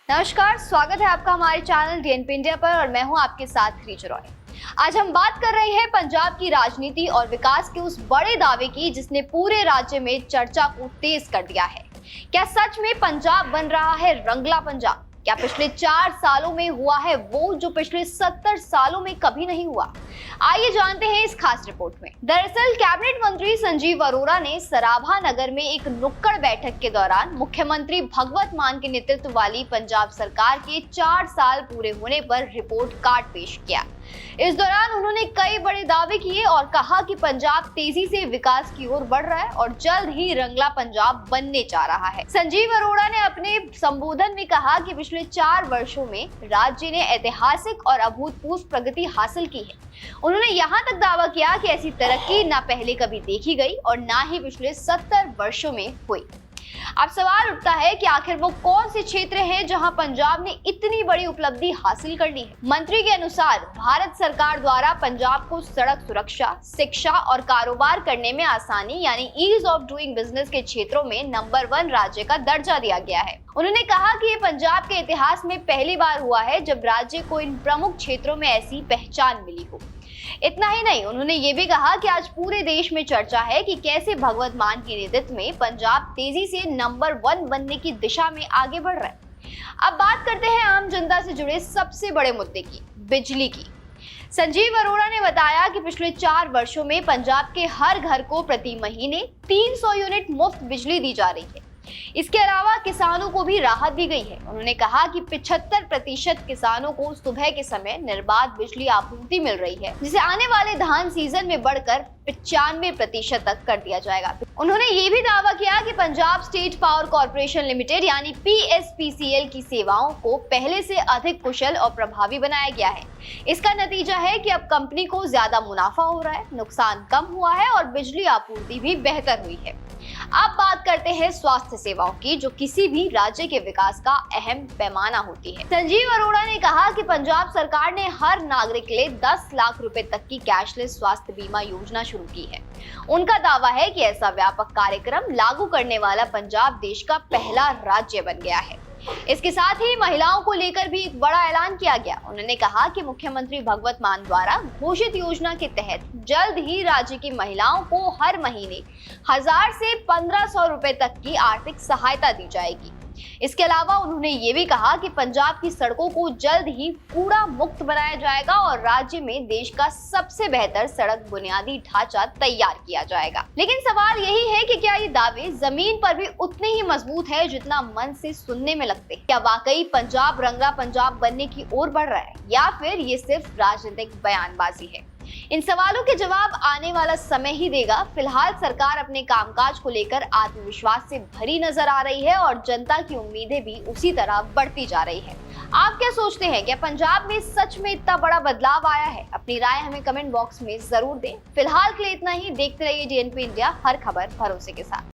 नमस्कार, स्वागत है आपका हमारे चैनल डीएनपी इंडिया पर और मैं हूं आपके साथ रीच रॉय। आज हम बात कर रहे हैं पंजाब की राजनीति और विकास के उस बड़े दावे की जिसने पूरे राज्य में चर्चा को तेज कर दिया है। क्या सच में पंजाब बन रहा है रंगला पंजाब? क्या पिछले 4 सालों में हुआ है वो जो पिछले 70 सालों में कभी नहीं हुआ? आइए जानते हैं इस खास रिपोर्ट में। दरअसल कैबिनेट मंत्री संजीव अरोड़ा ने सराभा नगर में एक नुक्कड़ बैठक के दौरान मुख्यमंत्री भगवत मान के नेतृत्व वाली पंजाब सरकार के 4 साल पूरे होने पर रिपोर्ट कार्ड पेश किया। इस दौरान उन्होंने कई बड़े दावे किए और कहा कि पंजाब तेजी से विकास की ओर बढ़ रहा है और जल्द ही रंगला पंजाब बनने जा रहा है। संजीव अरोड़ा ने अपने संबोधन में कहा कि पिछले 4 वर्षों में राज्य ने ऐतिहासिक और अभूतपूर्व प्रगति हासिल की है। उन्होंने यहाँ तक दावा किया कि ऐसी तरक्की न पहले कभी देखी गई और न ही पिछले 70 वर्षों में हुई। अब सवाल उठता है कि आखिर वो कौन से क्षेत्र हैं जहां पंजाब ने इतनी बड़ी उपलब्धि हासिल कर ली है। मंत्री के अनुसार भारत सरकार द्वारा पंजाब को सड़क सुरक्षा, शिक्षा और कारोबार करने में आसानी यानी ईज ऑफ डूइंग बिजनेस के क्षेत्रों में नंबर 1 राज्य का दर्जा दिया गया है। उन्होंने कहा कि ये पंजाब के इतिहास में पहली बार हुआ है जब राज्य को इन प्रमुख क्षेत्रों में ऐसी पहचान मिली हो। इतना ही नहीं, उन्होंने ये भी कहा कि आज पूरे देश में चर्चा है कि कैसे भगवत मान के नेतृत्व में पंजाब तेजी से नंबर 1 बनने की दिशा में आगे बढ़ रहा है। अब बात करते हैं आम जनता से जुड़े सबसे बड़े मुद्दे की, बिजली की। संजीव अरोड़ा ने बताया कि पिछले 4 वर्षों में पंजाब के हर घर को प्रति महीने 300 यूनिट मुफ्त बिजली दी जा रही है। इसके अलावा किसानों को भी राहत दी गई है। उन्होंने कहा कि 75% किसानों को सुबह के समय निर्बाध बिजली आपूर्ति मिल रही है, जिसे आने वाले धान सीजन में बढ़कर 95% तक कर दिया जाएगा। उन्होंने ये भी दावा किया कि Punjab state power corporation limited यानी पीएसपीसीएल की सेवाओं को पहले से अधिक कुशल और प्रभावी बनाया गया है। इसका नतीजा है कि अब कंपनी को ज्यादा मुनाफा हो रहा है, नुकसान कम हुआ है और बिजली आपूर्ति भी बेहतर हुई है। अब बात करते हैं स्वास्थ्य सेवाओं की, जो किसी भी राज्य के विकास का अहम पैमाना होती है। संजीव अरोड़ा ने कहा कि पंजाब सरकार ने हर नागरिक के लिए 10 लाख रुपए तक की कैशलेस स्वास्थ्य बीमा योजना शुरू की है। उनका दावा है कि ऐसा व्यापक कार्यक्रम लागू करने वाला पंजाब देश का पहला राज्य बन गया है। इसके साथ ही महिलाओं को लेकर भी एक बड़ा ऐलान किया गया। उन्होंने कहा कि मुख्यमंत्री भगवत मान द्वारा घोषित योजना के तहत जल्द ही राज्य की महिलाओं को हर महीने 1000 से 1500 रुपए तक की आर्थिक सहायता दी जाएगी। इसके अलावा उन्होंने ये भी कहा कि पंजाब की सड़कों को जल्द ही कूड़ा मुक्त बनाया जाएगा और राज्य में देश का सबसे बेहतर सड़क बुनियादी ढांचा तैयार किया जाएगा। लेकिन सवाल यही है कि क्या ये दावे जमीन पर भी उतने ही मजबूत है जितना मन से सुनने में लगते हैं? क्या वाकई पंजाब रंगला पंजाब बनने की ओर बढ़ रहा है या फिर ये सिर्फ राजनीतिक बयानबाजी है? इन सवालों के जवाब आने वाला समय ही देगा। फिलहाल सरकार अपने कामकाज को लेकर आत्मविश्वास से भरी नजर आ रही है और जनता की उम्मीदें भी उसी तरह बढ़ती जा रही है। आप क्या सोचते हैं? क्या पंजाब में सच में इतना बड़ा बदलाव आया है? अपनी राय हमें कमेंट बॉक्स में जरूर दें। फिलहाल के लिए इतना ही। देखते रहिए डीएनपी इंडिया, हर खबर भरोसे के साथ।